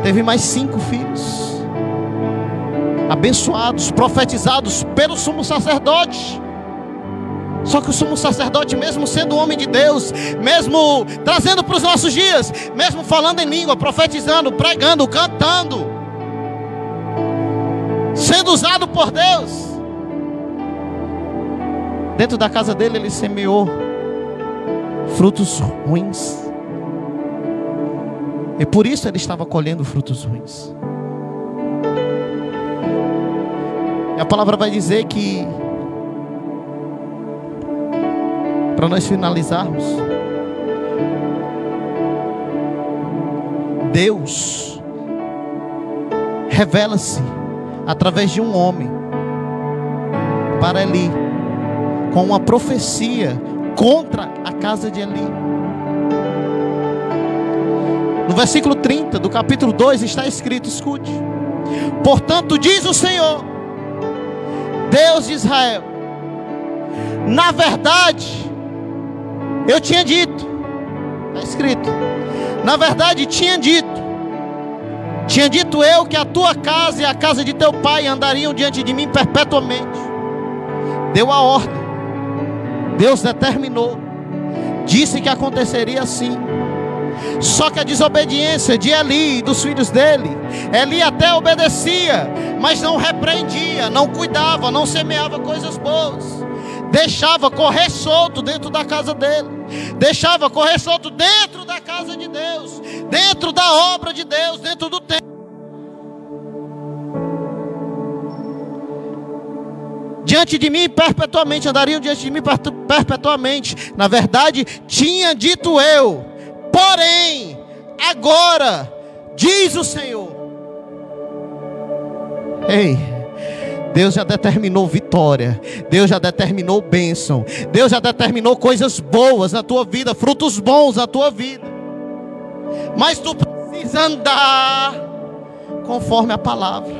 Teve mais 5 filhos, abençoados, profetizados pelo sumo sacerdote. Só que o sumo sacerdote, mesmo sendo homem de Deus, mesmo trazendo para os nossos dias, mesmo falando em língua, profetizando, pregando, cantando, sendo usado por Deus, dentro da casa dele ele semeou frutos ruins. E por isso ele estava colhendo frutos ruins. E a palavra vai dizer que, para nós finalizarmos, Deus revela-se através de um homem para Eli, com uma profecia contra a casa de Eli. No versículo 30 do capítulo 2 está escrito, escute: portanto diz o Senhor, Deus de Israel, na verdade, eu tinha dito, está escrito, na verdade tinha dito eu que a tua casa e a casa de teu pai andariam diante de mim perpetuamente. Deu a ordem, Deus determinou, disse que aconteceria assim. Só que a desobediência de Eli e dos filhos dele, Eli até obedecia, mas não repreendia, não cuidava, não semeava coisas boas, deixava correr solto dentro da casa dele, deixava correr solto dentro da casa de Deus, dentro da obra de Deus, dentro do templo. Diante de mim perpetuamente, andariam diante de mim perpetuamente. Na verdade, tinha dito eu, porém, agora, diz o Senhor. Ei, Deus já determinou vitória, Deus já determinou bênção, Deus já determinou coisas boas na tua vida, frutos bons na tua vida. Mas tu precisa andar conforme a palavra,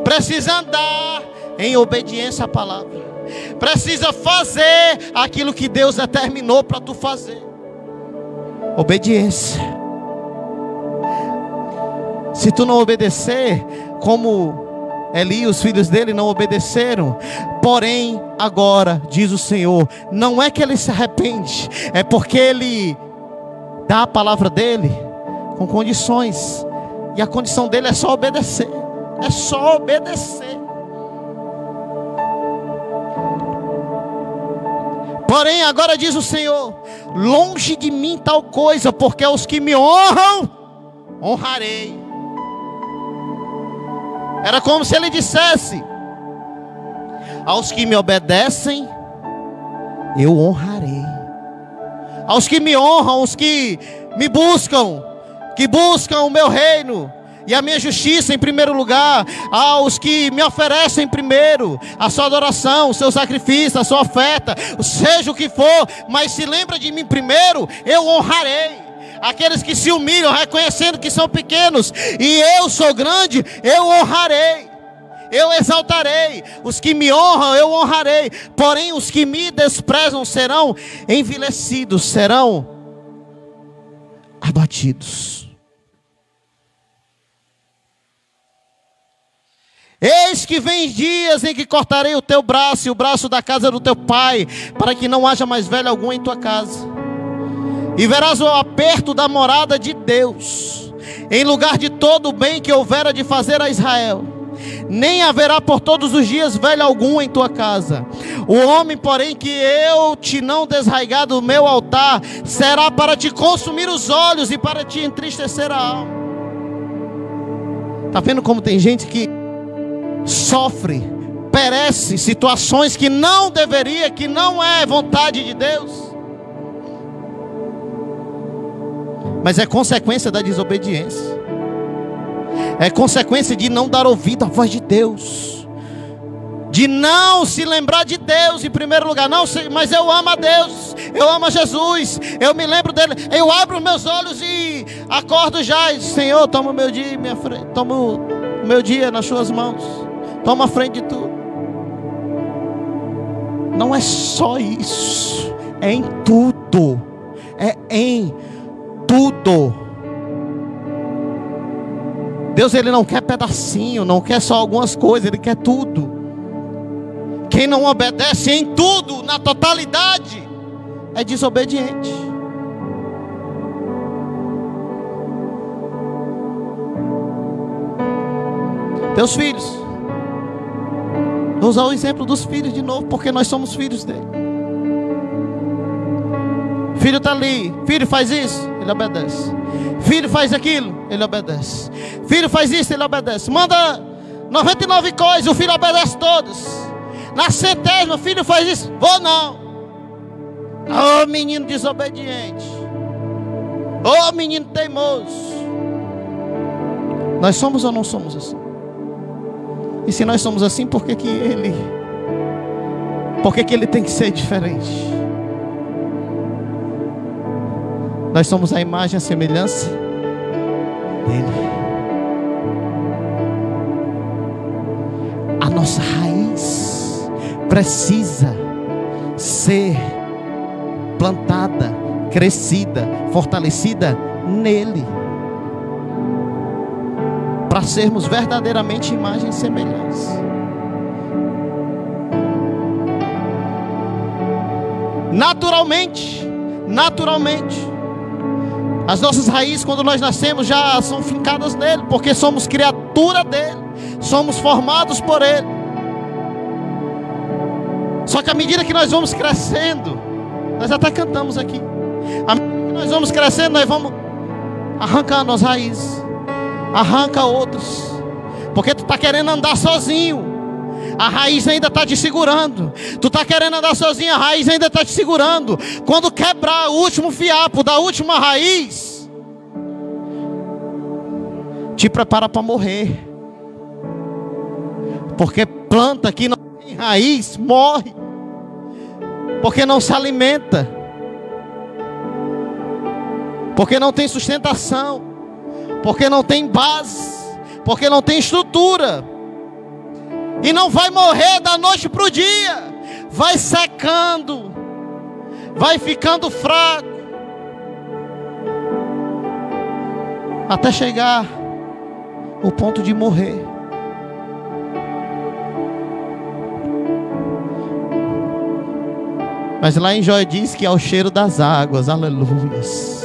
precisa andar em obediência à palavra, precisa fazer aquilo que Deus determinou para tu fazer. Obediência. Se tu não obedecer, como Eli e os filhos dele não obedeceram, porém agora, diz o Senhor, não é que ele se arrepende, é porque ele dá a palavra dele com condições, e a condição dele é só obedecer, é só obedecer. Porém agora diz o Senhor, longe de mim tal coisa, porque aos que me honram, honrarei. Era como se ele dissesse, aos que me obedecem, eu honrarei. Aos que me honram, aos que me buscam, que buscam o meu reino e a minha justiça em primeiro lugar, aos que me oferecem primeiro a sua adoração, o seu sacrifício, a sua oferta, seja o que for, mas se lembra de mim primeiro, eu honrarei. Aqueles que se humilham, reconhecendo que são pequenos e eu sou grande, eu honrarei, eu exaltarei. Os que me honram, eu honrarei. Porém os que me desprezam serão envilecidos, serão abatidos. Eis que vem dias em que cortarei o teu braço e o braço da casa do teu pai, para que não haja mais velho algum em tua casa. E verás o aperto da morada de Deus, em lugar de todo o bem que houvera de fazer a Israel. Nem haverá por todos os dias velho algum em tua casa. O homem, porém, que eu te não desraigar do meu altar, será para te consumir os olhos e para te entristecer a alma. Está vendo como tem gente que sofre, perece situações que não deveria, que não é vontade de Deus, mas é consequência da desobediência, é consequência de não dar ouvido à voz de Deus, de não se lembrar de Deus em primeiro lugar. Não, mas eu amo a Deus, eu amo a Jesus, eu me lembro dele, eu abro meus olhos e acordo já, e, Senhor, toma o meu dia, minha frente, toma o meu dia nas suas mãos, toma a frente de tudo. Não é só isso, é em tudo, é em tudo. Deus, ele não quer pedacinho, não quer só algumas coisas, ele quer tudo. Quem não obedece em tudo, na totalidade, é desobediente. Teus filhos, vou usar o exemplo dos filhos de novo, porque nós somos filhos dele. Filho está ali, filho faz isso, ele obedece. Filho faz aquilo, ele obedece. Filho faz isso, ele obedece. Manda 99 coisas, o filho obedece todas. Na 100ª, filho faz isso, vou não. Oh, menino desobediente, oh, menino teimoso. Nós somos ou não somos assim? E se nós somos assim, por que ele tem que ser diferente? Nós somos a imagem e a semelhança nele. A nossa raiz precisa ser plantada, crescida, fortalecida nele, para sermos verdadeiramente imagens e semelhanças. Naturalmente, as nossas raízes, quando nós nascemos, já são fincadas nele, porque somos criatura dele, somos formados por ele. Só que à medida que nós vamos crescendo, nós até cantamos aqui, à medida que nós vamos crescendo, nós vamos arrancando as raízes, arranca outros, porque tu está querendo andar sozinho, a raiz ainda está te segurando. Tu está querendo andar sozinho, a raiz ainda está te segurando. Quando quebrar o último fiapo da última raiz, te prepara para morrer, porque planta que não tem raiz morre, porque não se alimenta, porque não tem sustentação, porque não tem base, porque não tem estrutura. E não vai morrer da noite para o dia, vai secando, vai ficando fraco, até chegar o ponto de morrer. Mas lá em Jó diz que ao cheiro das águas, aleluias,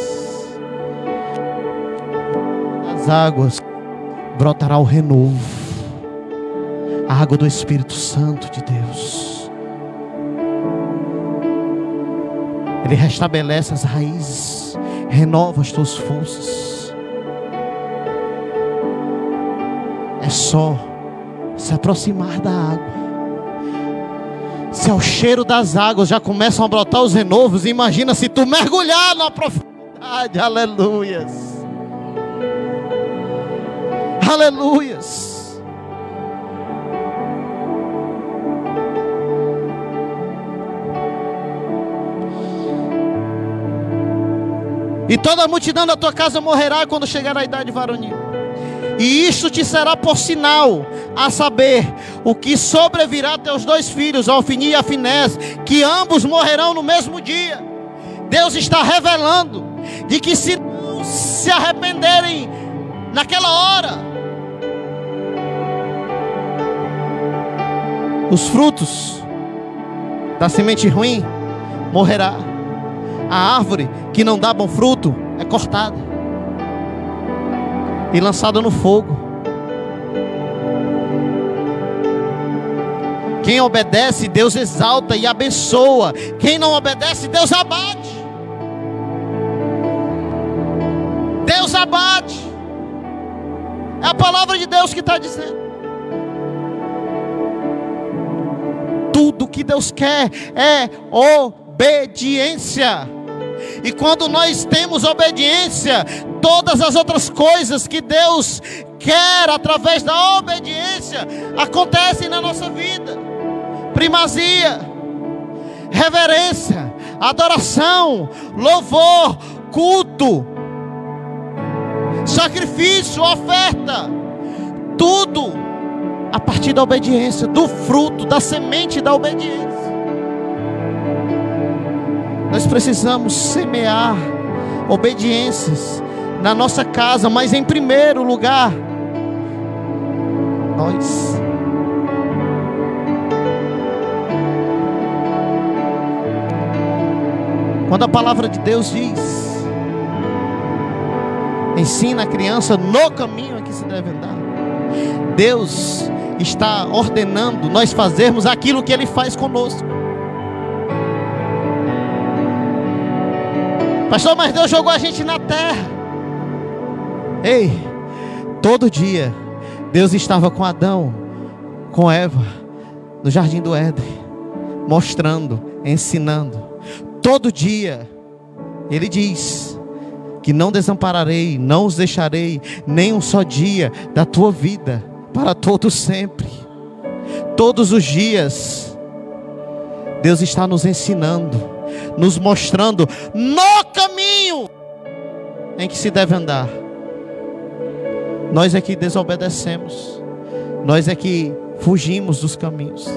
das águas brotará o renovo, a água do Espírito Santo de Deus. Ele restabelece as raízes, renova as tuas forças. É só se aproximar da água. Se ao cheiro das águas já começam a brotar os renovos, imagina se tu mergulhar na profundidade. Aleluias, aleluias. E toda a multidão da tua casa morrerá quando chegar a idade varonil. E isto te será por sinal, a saber, o que sobrevirá a teus dois filhos, Ofni e Afinés, que ambos morrerão no mesmo dia. Deus está revelando de que se não se arrependerem naquela hora, os frutos da semente ruim morrerá. A árvore que não dá bom fruto é cortada e lançada no fogo. Quem obedece, Deus exalta e abençoa. Quem não obedece, Deus abate. Deus abate. É a palavra de Deus que está dizendo. Tudo que Deus quer é obediência. E quando nós temos obediência, todas as outras coisas que Deus quer através da obediência acontecem na nossa vida. Primazia, reverência, adoração, louvor, culto, sacrifício, oferta, tudo a partir da obediência, do fruto, da semente da obediência. Nós precisamos semear obediências na nossa casa, mas em primeiro lugar, nós. Quando a palavra de Deus diz, ensina a criança no caminho em que se deve andar, Deus está ordenando nós fazermos aquilo que Ele faz conosco. Pastor, mas Deus jogou a gente na terra. Ei, todo dia Deus estava com Adão, com Eva, no jardim do Éden, mostrando, ensinando. Todo dia Ele diz que não desampararei, não os deixarei, nem um só dia da tua vida, para todo sempre. Todos os dias Deus está nos ensinando, nos mostrando no caminho em que se deve andar. Nós é que desobedecemos. Nós é que fugimos dos caminhos.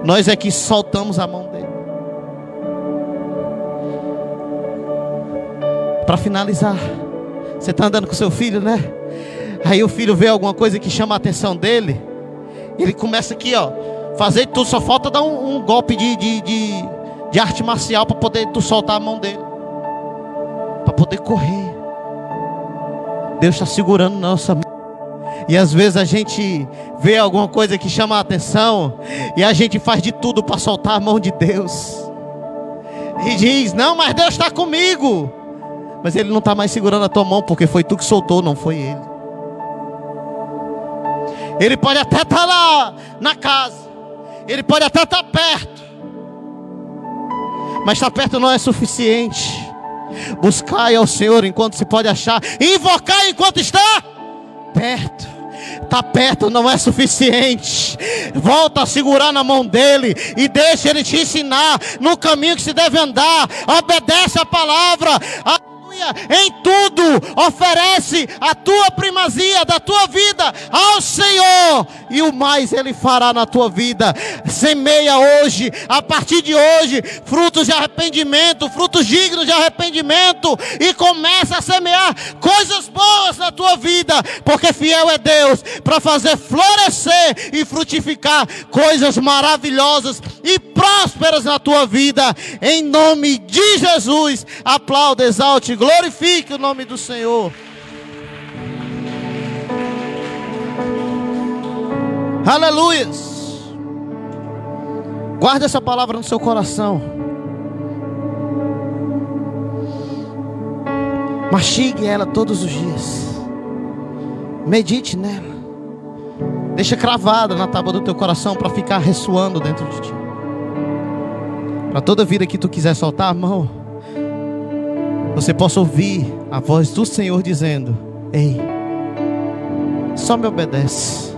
Nós é que soltamos a mão dele. Para finalizar, você está andando com seu filho, né? Aí o filho vê alguma coisa que chama a atenção dele. Ele começa aqui, ó, fazer tudo. Só falta dar um golpe de arte marcial para poder tu soltar a mão dele, para poder correr. Deus está segurando nossa mão. E às vezes a gente vê alguma coisa que chama a atenção e a gente faz de tudo para soltar a mão de Deus. E diz: não, mas Deus está comigo. Mas Ele não está mais segurando a tua mão, porque foi tu que soltou, não foi Ele. Ele pode até estar lá na casa, Ele pode até estar perto, mas estar perto não é suficiente. Buscai ao Senhor enquanto se pode achar, invocar enquanto está perto. Está perto não é suficiente. Volta a segurar na mão dele e deixa ele te ensinar no caminho que se deve andar. Obedece a palavra. Em tudo oferece a tua primazia da tua vida ao Senhor, e o mais Ele fará na tua vida. Semeia hoje, a partir de hoje, frutos de arrependimento, frutos dignos de arrependimento, e começa a semear coisas boas na tua vida, porque fiel é Deus para fazer florescer e frutificar coisas maravilhosas e prósperas na tua vida. Em nome de Jesus, aplauda, exalte, glorifique o nome do Senhor. Aleluias. Guarda essa palavra no seu coração. Mastigue ela todos os dias. Medite nela. Deixa cravada na tábua do teu coração para ficar ressoando dentro de ti. Para toda vida que tu quiser soltar a mão, você possa ouvir a voz do Senhor dizendo: ei, só me obedece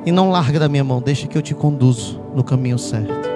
e não larga da minha mão, deixa que eu te conduzo no caminho certo.